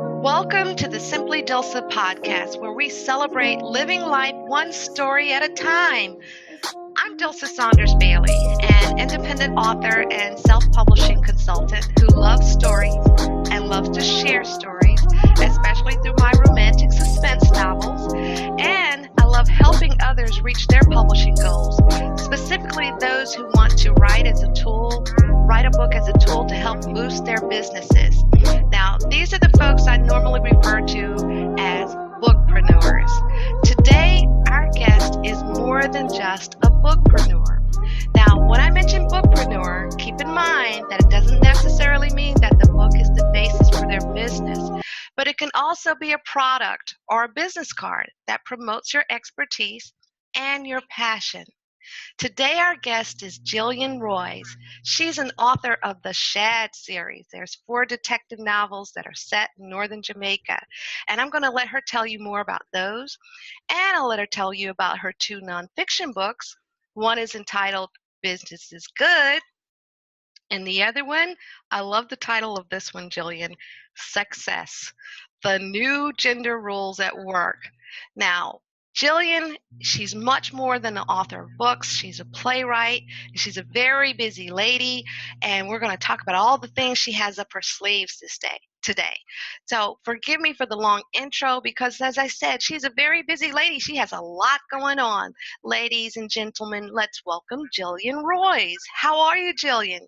Welcome to the Simply Dilsa podcast, where we celebrate living life one story at a time. I'm Dilsa Saunders Bailey, an independent author and self-publishing consultant who loves stories and loves to share stories, especially through my romantic suspense novels. And I love helping others reach their publishing goals, specifically those who want to write a book as a tool to help boost their businesses. Now, these are the folks I normally refer to as bookpreneurs. Today, our guest is more than just a bookpreneur. Now, when I mention bookpreneur, keep in mind that it doesn't necessarily mean that the book is the basis for their business, but it can also be a product or a business card that promotes your expertise and your passion. Today, our guest is GIllian Royes. She's an author of the Shad Series. There's 4 detective novels that are set in northern Jamaica. And I'm going to let her tell you more about those. And I'll let her tell you about her 2 nonfiction books. One is entitled Business is Good. And the other one, I love the title of this one, GIllian, Success, the New Gender Rules at Work. Now, GIllian, she's much more than an author of books. She's a playwright. She's a very busy lady, and we're going to talk about all the things she has up her sleeves today. So forgive me for the long intro because, as I said, she's a very busy lady. She has a lot going on. Ladies and gentlemen, let's welcome GIllian Royes. How are you, GIllian?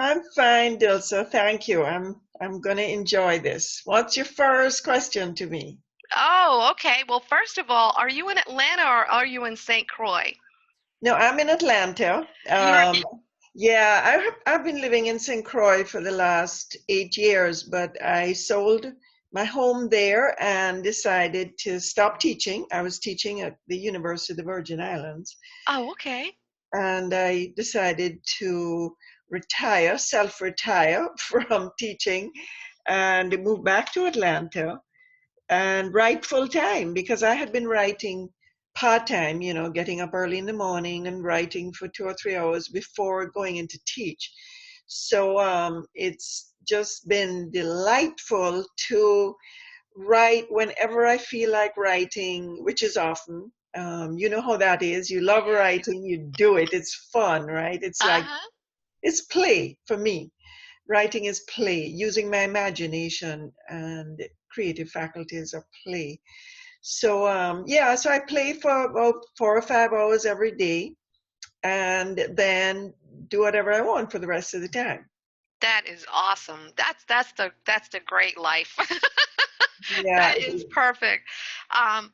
I'm fine, Dilsa. Thank you. I'm going to enjoy this. What's your first question to me? Oh, okay. Well, first of all, are you in Atlanta or are you in St. Croix? No, I'm in Atlanta. Yeah, I've been living in St. Croix for the last 8 years, but I sold my home there and decided to stop teaching. I was teaching at the University of the Virgin Islands, Oh, okay. and I decided to self-retire from teaching and move back to Atlanta and write full time because I had been writing part time, getting up early in the morning and writing for 2 or 3 hours before going in to teach. So it's just been delightful to write whenever I feel like writing, which is often. You know how that is. You love writing, you do it. It's fun, right? Uh-huh. It's play for me. Writing is play, using my imagination and creative faculties of play. So I play for about 4 or 5 hours every day and then do whatever I want for the rest of the time. That is awesome. That's the great life. Yeah. That is perfect. Um,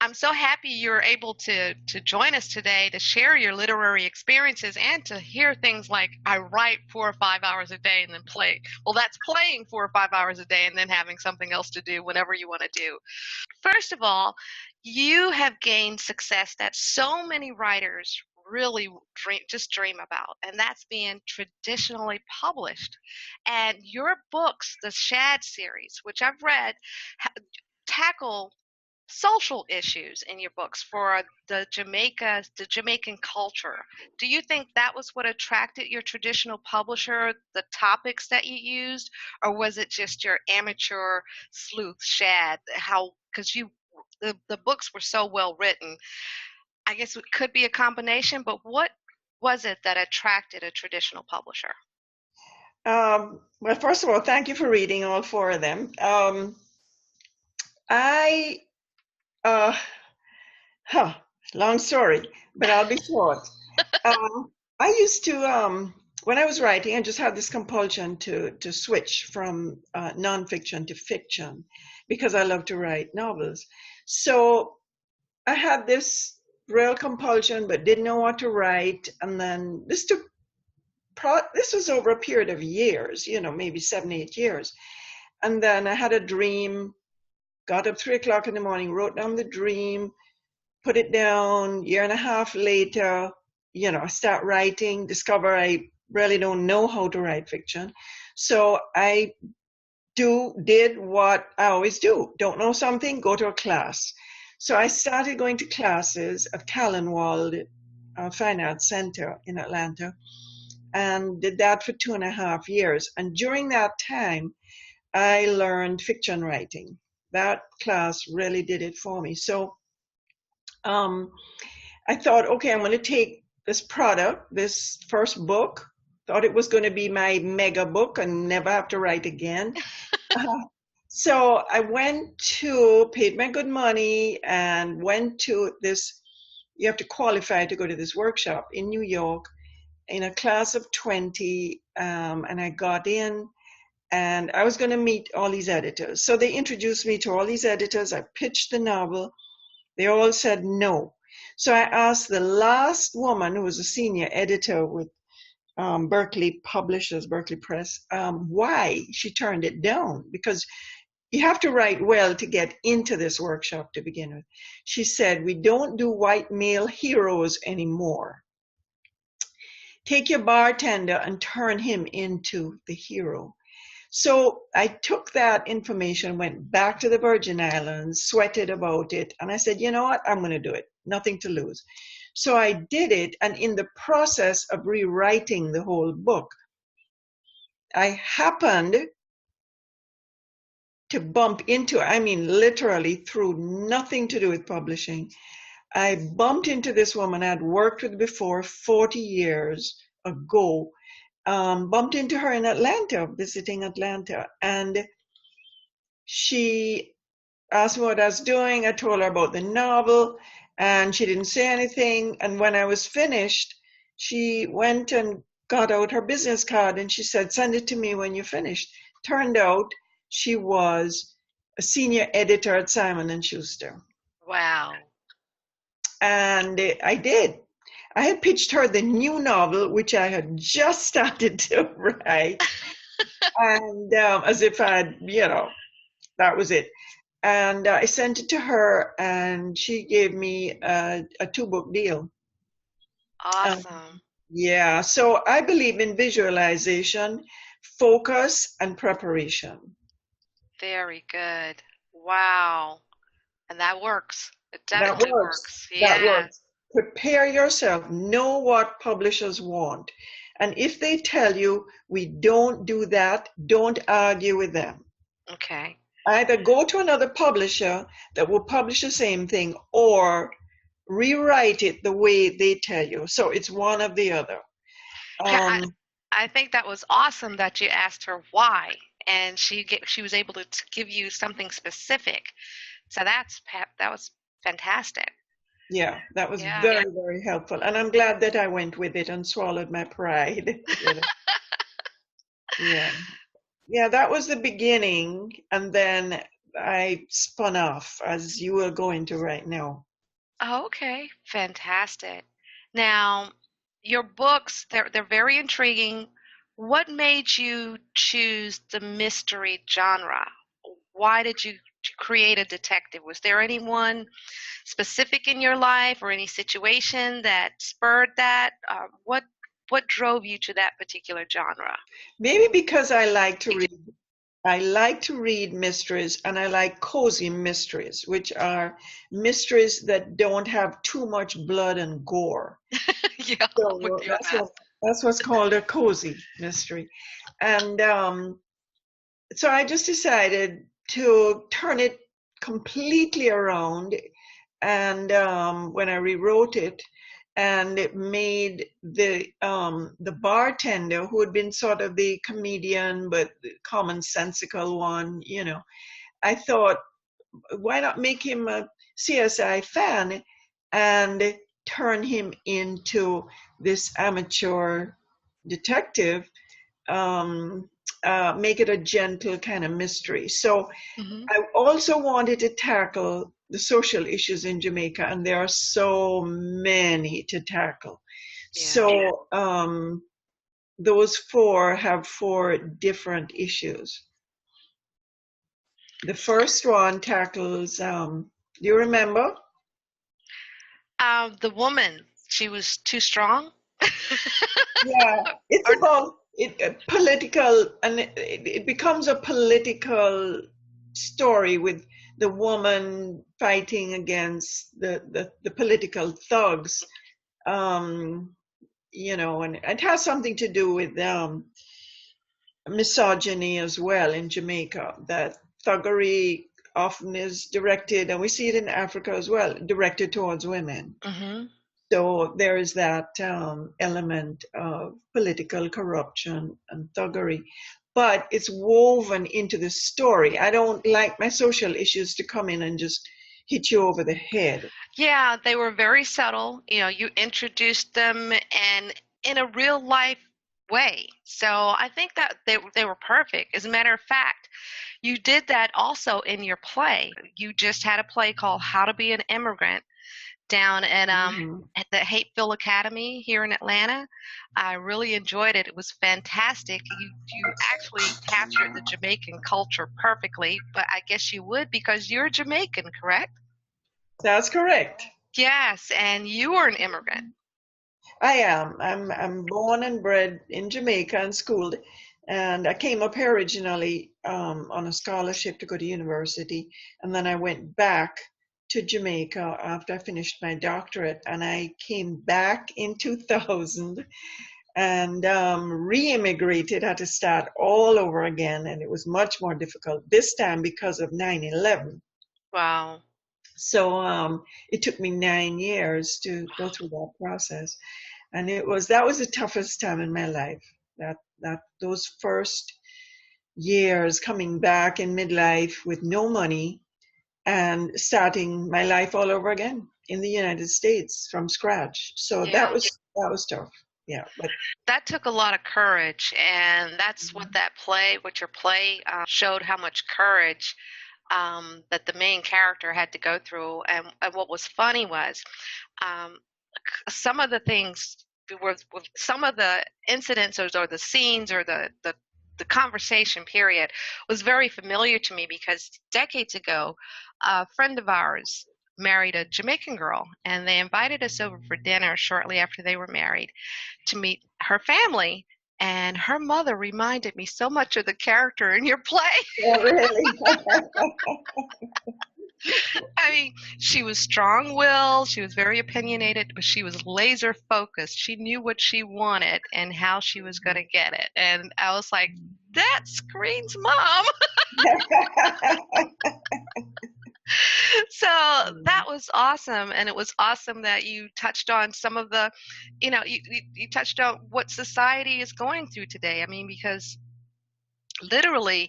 I'm so happy you're able to join us today to share your literary experiences and to hear things like I write 4 or 5 hours a day and then play. Well, that's playing 4 or 5 hours a day and then having something else to do whenever you want to do. First of all, you have gained success that so many writers really dream about, and that's being traditionally published. And your books, the Shad series, which I've read, tackle social issues in your books for the Jamaican culture. Do you think that was what attracted your traditional publisher, the topics that you used, or was it just your amateur sleuth Shad? Because the books were so well written. I guess it could be a combination, but what was it that attracted a traditional publisher? Well, first of all, thank you for reading all 4 of them. I, uh, huh, long story, but I'll be short. I used to, when I was writing, I just had this compulsion to switch from nonfiction to fiction because I love to write novels. So I had this real compulsion, but didn't know what to write. And then this was over a period of years, maybe 7, 8 years. And then I had a dream, got up 3 o'clock in the morning, wrote down the dream, put it down. Year and a half later, I start writing, discover I really don't know how to write fiction. So I did what I always do. Don't know something, go to a class. So I started going to classes at Callenwald Fine Arts Center in Atlanta and did that for 2.5 years. And during that time, I learned fiction writing. That class really did it for me. So um, I thought, okay, I'm going to take this product, this first book, thought it was going to be my mega book and never have to write again. Uh, so I paid my good money and went to this, you have to qualify to go to this workshop in New York in a class of 20. And I got in and I was going to meet all these editors. So they introduced me to all these editors. I pitched the novel. They all said no. So I asked the last woman who was a senior editor with Berkeley Publishers, Berkeley Press, why she turned it down, because you have to write well to get into this workshop to begin with. She said, we don't do white male heroes anymore. Take your bartender and turn him into the hero. So I took that information, went back to the Virgin Islands, sweated about it, and I said, you know what, I'm going to do it. Nothing to lose. So I did it, and in the process of rewriting the whole book, I happened to bump into, I mean, literally through nothing to do with publishing, I bumped into this woman I'd worked with before 40 years ago, bumped into her in Atlanta, visiting Atlanta, and she asked me what I was doing. I told her about the novel, and she didn't say anything. And when I was finished, she went and got out her business card, and she said, send it to me when you're finished. Turned out she was a senior editor at Simon and Schuster. Wow. And I did. I had pitched her the new novel, which I had just started to write. And as if I'd, that was it. And I sent it to her, and she gave me a 2-book deal. Awesome. Yeah, so I believe in visualization, focus, and preparation. Very good. Wow. And that works. It That definitely works. works. That Yeah. works. Prepare yourself. Know what publishers want. And if they tell you we don't do that, don't argue with them. Okay. Either go to another publisher that will publish the same thing, or rewrite it the way they tell you. So it's one of the other. Okay, I think that was awesome that you asked her why, and she was able to give you something specific. So that was fantastic. Yeah, that was Yeah. very, very helpful. And I'm glad that I went with it and swallowed my pride. Yeah. Yeah, that was the beginning. And then I spun off, as you will go into right now. Oh, okay. Fantastic. Now, your books, they're very intriguing. What made you choose the mystery genre? Why did you create a detective? Was there anyone specific in your life or any situation that spurred that? What drove you to that particular genre? Maybe because I like to read. I like to read mysteries, and I like cozy mysteries, which are mysteries that don't have too much blood and gore. Yeah, So with you on that. that's what's called a cozy mystery. And so I just decided to turn it completely around. And when I rewrote it, and it made the bartender, who had been sort of the comedian but the commonsensical one, I thought, why not make him a CSI fan and turn him into this amateur detective, make it a gentle kind of mystery. So Hmm. I also wanted to tackle the social issues in Jamaica, and there are so many to tackle. Yeah. So those 4 have 4 different issues. The first one tackles, do you remember? The woman, she was too strong. Yeah, it's Or, about political, and it becomes a political story with the woman fighting against the political thugs, and it has something to do with misogyny as well in Jamaica, that thuggery often is directed, and we see it in Africa as well, directed towards women. Mm-hmm. So there is that element of political corruption and thuggery, but it's woven into the story. I don't like my social issues to come in and just hit you over the head. Yeah, they were very subtle. You introduced them and in a real life way. So I think that they were perfect. As a matter of fact, you did that also in your play. You just had a play called How to Be an Immigrant down Mhm. at the Hateville Academy here in Atlanta. I really enjoyed it. It was fantastic. You actually captured the Jamaican culture perfectly, but I guess you would because you're Jamaican, correct? That's correct. Yes, and you were an immigrant. I am. I'm born and bred in Jamaica and schooled, and I came up here originally on a scholarship to go to university, and then I went back to Jamaica after I finished my doctorate, and I came back in 2000 and re-immigrated, had to start all over again, and it was much more difficult this time because of 9/11. Wow. So it took me 9 years to go through that process, and that was the toughest time in my life. That those first years coming back in midlife with no money and starting my life all over again in the United States from scratch. So Yeah. that was tough. Yeah, but That took a lot of courage, and that's what your play showed how much courage that the main character had to go through. And what was funny was um, some of the things were some of the incidents or the scenes or the conversation period was very familiar to me because decades ago a friend of ours married a Jamaican girl, and they invited us over for dinner shortly after they were married to meet her family, and her mother reminded me so much of the character in your play. yeah, really. I mean, she was strong-willed, she was very opinionated, but she was laser focused. She knew what she wanted and how she was going to get it. And I was like, that screams mom. So that was awesome. And it was awesome that you touched on some of the, you touched on what society is going through today. I mean, because literally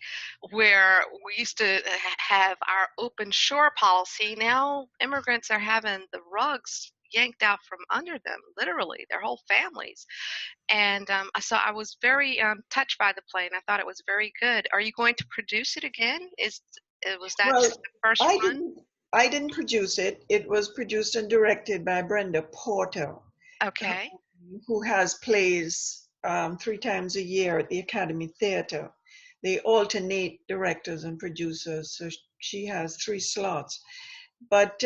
where we used to have our open shore policy, now immigrants are having the rugs yanked out from under them, literally their whole families. And so I was very touched by the play, and I thought it was very good. Are you going to produce it again? Was that Well, just the first I run? didn't I didn't produce it. It was produced and directed by Brenda Porter, um, Okay. who has plays 3 times a year at the Academy Theatre. They alternate directors and producers, so she has 3 slots. But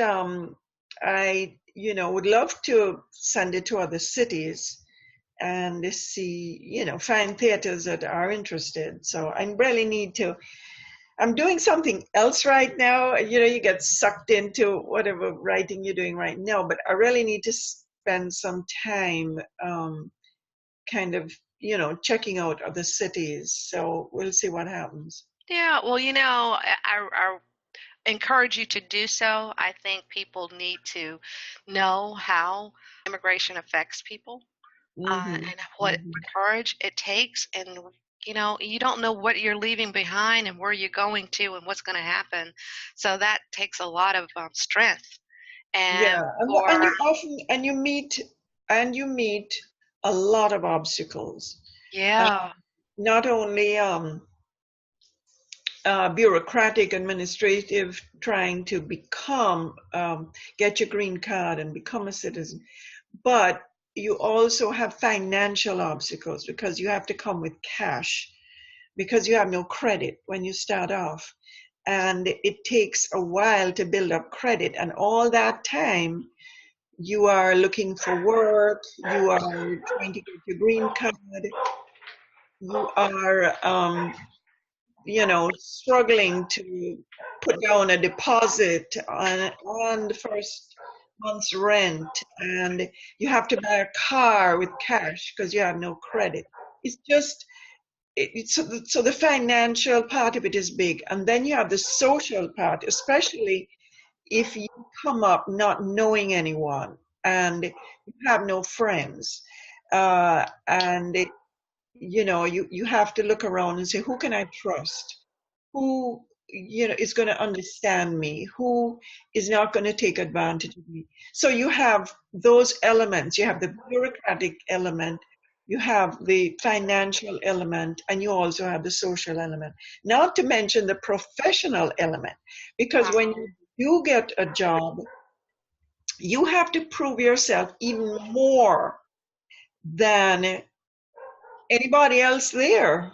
I, would love to send it to other cities and see, find theaters that are interested. So I really need to. I'm doing something else right now. You get sucked into whatever writing you're doing right now, but I really need to spend some time kind of, checking out other cities. So we'll see what happens. Yeah, well, I encourage you to do so. I think people need to know how immigration affects people, Hmm. and what Hmm. courage it takes. And, you don't know what you're leaving behind and where you're going to and what's going to happen. So that takes a lot of strength. And Yeah, and for, you often and you meet a lot of obstacles. Uh, yeah, Not only bureaucratic, administrative, trying to get your green card and become a citizen, but you also have financial obstacles because you have to come with cash because you have no credit when you start off. And it takes a while to build up credit. And all that time, you are looking for work, you are trying to get your green card, you are struggling to put down a deposit on the first month's rent, and you have to buy a car with cash because you have no credit. It's just so the financial part of it is big, and then you have the social part, especially if you come up not knowing anyone and you have no friends, and you have to look around and say, who can I trust? Who is going to understand me? Who is not going to take advantage of me? So you have those elements. You have the bureaucratic element, you have the financial element, and you also have the social element. Not to mention the professional element, because when Wow. you do get a job, you have to prove yourself even more than anybody else there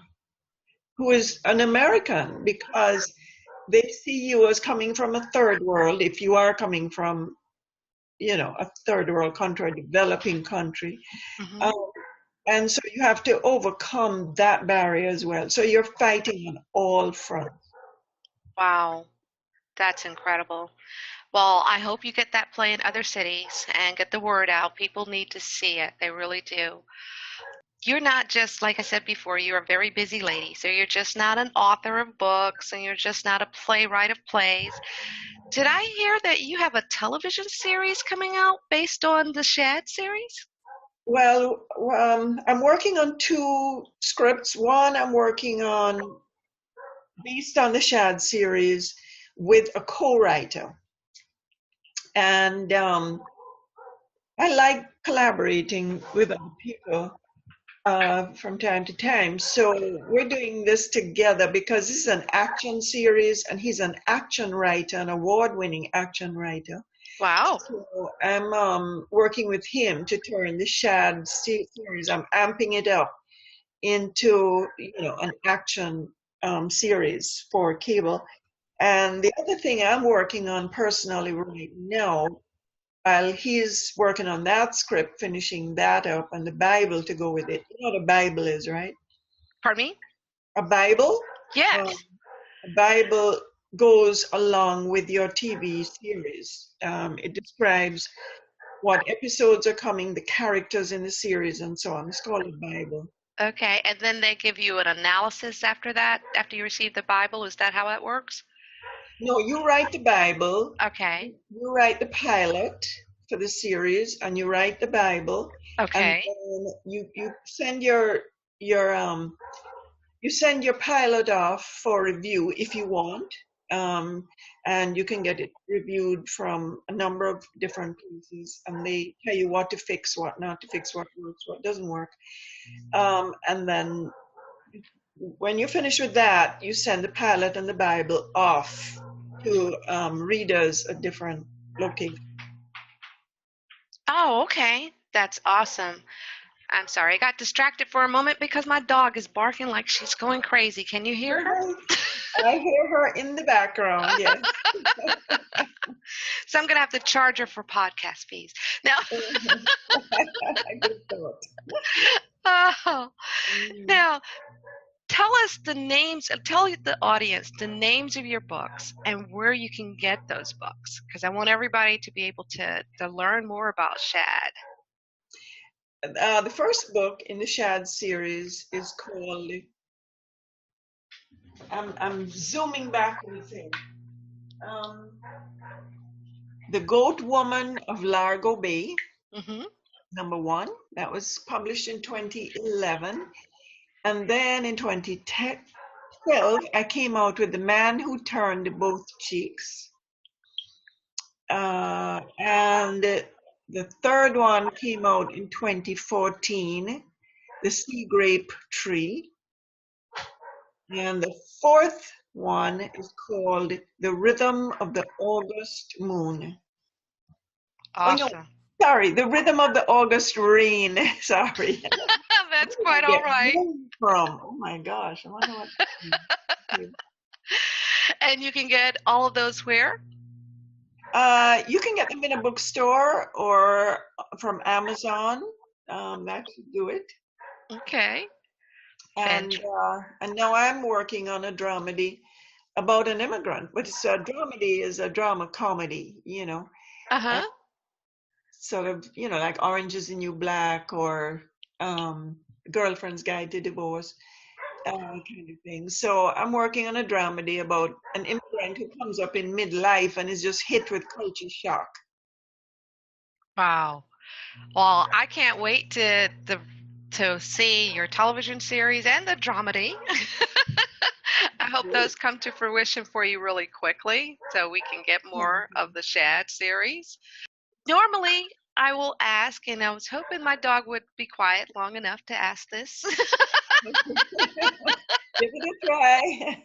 who is an American, because they see you as coming from a third world, if you are coming from, a third world country, a developing country. Hmm. Um, and so you have to overcome that barrier as well. So you're fighting on all fronts. Wow. That's incredible. Well, I hope you get that play in other cities and get the word out. People need to see it. They really do. You're not just, like I said before, you're a very busy lady. So you're just not an author of books and you're just not a playwright of plays. Did I hear that you have a television series coming out based on the Shad series? Well, I'm working on two scripts. One I'm working on based on the Shad series with a co-writer. And I like collaborating with other people from time to time. So we're doing this together because this is an action series, and he's an action writer, an award-winning action writer. Wow. So I'm working with him to turn the Shad series. I'm amping it up into an action series for cable. And the other thing I'm working on personally right now, while he's working on that script, finishing that up, and the Bible to go with it. You know what a Bible is, right? Pardon me? A Bible? Um, Yes. a Bible goes along with your TV series. It describes what episodes are coming, the characters in the series, and so on. It's called a Bible. Okay. And then they give you an analysis after that, after you receive the Bible. Is that how it works? No, you write the Bible, Okay. you write the pilot for the series, and you write the Bible, and Okay. then you send your you send your pilot off for review if you want, um, and you can get it reviewed from a number of different places, and they tell you what to fix, what not to fix, what works, what doesn't work, and then when you finish with that, you send the pilot and the Bible off to readers at different locations. Oh, okay. That's awesome. I'm sorry. I got distracted for a moment because my dog is barking like she's going crazy. Can you hear her? I hear her in the background, yes. So I'm going to have to charge her for podcast fees. Now, Good thought. oh, Mm. now tell us the names, tell the audience the names of your books and where you can get those books, because I want everybody to be able to learn more about Shad. The first book in the Shad series is called, I'm zooming backwards here, um, The Goat Woman of Largo Bay, Hmm. number one. That was published in 2011. And then in 2012, I came out with The Man Who Turned Both Cheeks. And the third one came out in 2014, The Sea Grape Tree. And the fourth one is called The Rhythm of the August Moon. Oh no, Awesome. sorry, The Rhythm of the August Rain. Sorry. That's Where did I quite all get right. moon from? Oh my gosh, I wonder what. And you can get all of those where? You can get them in a bookstore or from Amazon. That should do it. Okay. And Fantastic. and now I'm working on a dramedy about an immigrant, but it's a dramedy is a drama comedy, and Uh-huh. sort of like Orange is the New Black or Girlfriend's Guide to Divorce. kind of thing. So I'm working on a dramedy about an immigrant who comes up in midlife and is just hit with culture shock. Wow. Well, I can't wait to see your television series and the dramedy. I hope those come to fruition for you really quickly so we can get more of the Shad series. Normally, I will ask, and I was hoping my dog would be quiet long enough to ask this. Give it a try.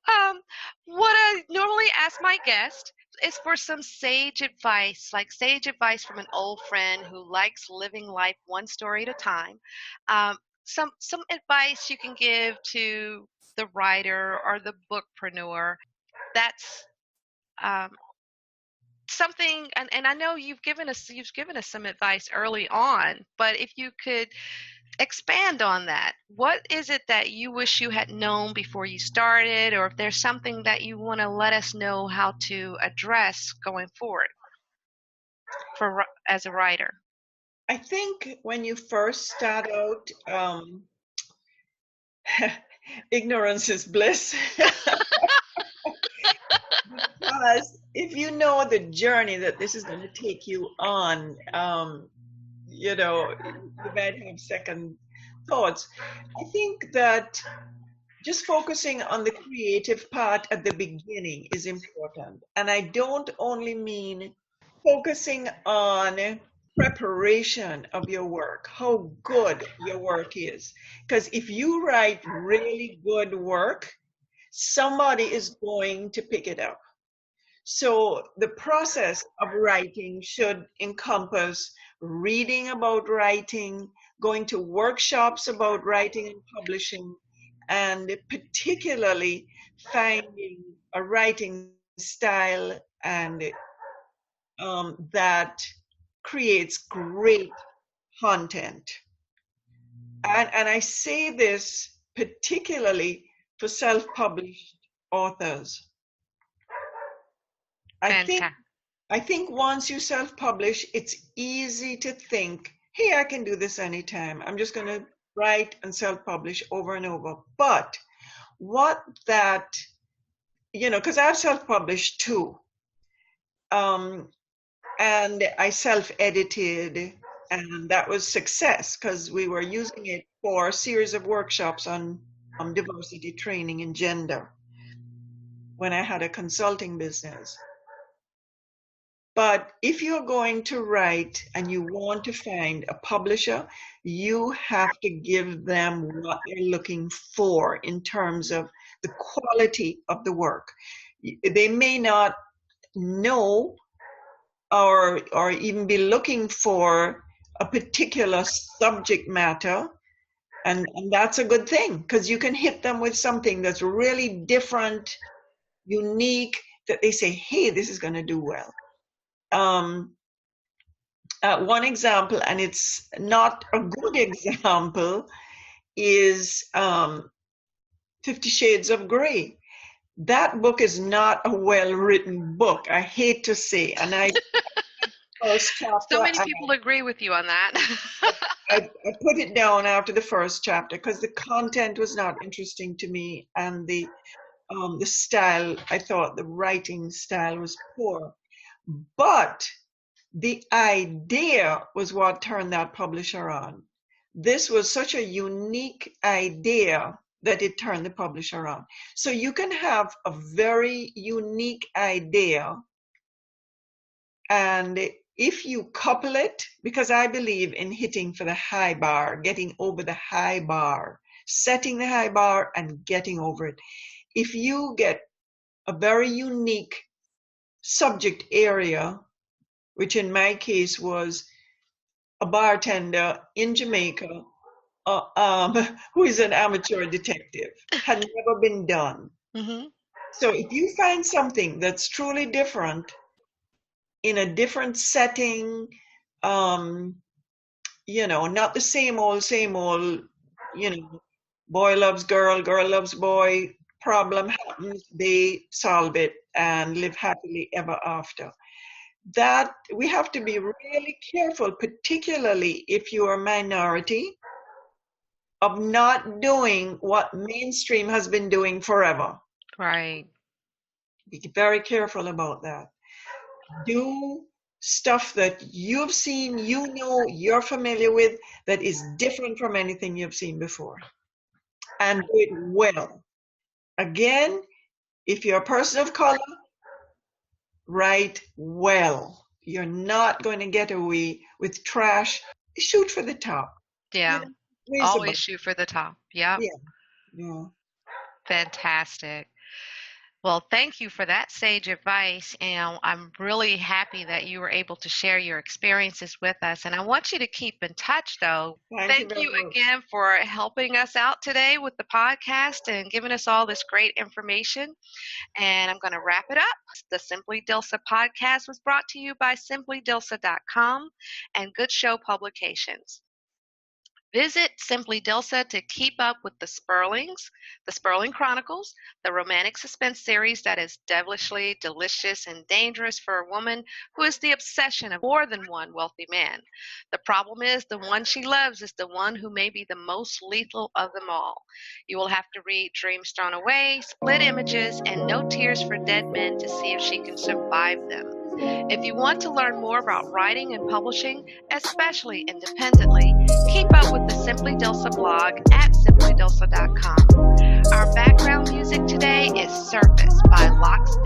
um, what I normally ask my guest is for some sage advice, like sage advice from an old friend who likes living life one story at a time. Some advice you can give to the writer or the bookpreneur. That's um, something, and I know you've given us some advice early on, but if you could expand on that. What is it that you wish you had known before you started, or if there's something that you want to let us know how to address going forward as a writer? I think when you first start out, ignorance is bliss. Because if you know the journey that this is going to take you on, you might have second thoughts. I think that just focusing on the creative part at the beginning is important. And I don't only mean focusing on preparation of your work, how good your work is. Because if you write really good work, somebody is going to pick it up. So the process of writing should encompass reading about writing, going to workshops about writing and publishing, and particularly finding a writing style and that creates great content. And I say this particularly for self-published authors. Fantastic. I think once you self-publish, it's easy to think, hey, I can do this anytime. I'm just going to write and self-publish over and over. But what that, because I've self-published too. And I self-edited, and that was success because we were using it for a series of workshops on diversity training and gender when I had a consulting business. But if you're going to write and you want to find a publisher, you have to give them what they're looking for in terms of the quality of the work. They may not know or even be looking for a particular subject matter, and that's a good thing because you can hit them with something that's really different, unique, that they say, hey, this is going to do well. One example, and it's not a good example, is 50 Shades of Grey. That book is not a well-written book, I hate to say. And first chapter, So many people agree with you on that. I put it down after the first chapter because the content was not interesting to me, and the style, I thought the writing style was poor. But the idea was what turned that publisher on. This was such a unique idea that it turned the publisher on. So you can have a very unique idea, and if you couple it, because I believe in hitting for the high bar, getting over the high bar, setting the high bar and getting over it. If you get a very unique subject area, which in my case was a bartender in Jamaica who is an amateur detective, had never been done. Mm-hmm. So if you find something that's truly different in a different setting, not the same old, boy loves girl, girl loves boy, problem happens, they solve it and live happily ever after. That we have to be really careful, particularly if you are a minority, of not doing what mainstream has been doing forever. Right. Be very careful about that. Do stuff that you've seen, you know, you're familiar with, that is different from anything you've seen before. And do it well. Again, if you're a person of color, write well. You're not going to get away with trash. Shoot for the top. Yeah. Always shoot for the top. Yep. Yeah. Fantastic. Well, thank you for that sage advice. And I'm really happy that you were able to share your experiences with us. And I want you to keep in touch, though. Thank you again for helping us out today with the podcast and giving us all this great information. And I'm going to wrap it up. The Simply Dilsa podcast was brought to you by simplydilsa.com and Good Show Publications. Visit Simply Dilsa to keep up with the Sperlings, the Sperling Chronicles, the romantic suspense series that is devilishly delicious and dangerous for a woman who is the obsession of more than one wealthy man. The problem is the one she loves is the one who may be the most lethal of them all. You will have to read Dreams Thrown Away, Split Images, and No Tears for Dead Men to see if she can survive them. If you want to learn more about writing and publishing, especially independently, keep up with the Simply Dilsa blog at simplydilsa.com. Our background music today is Surface by Locksmith.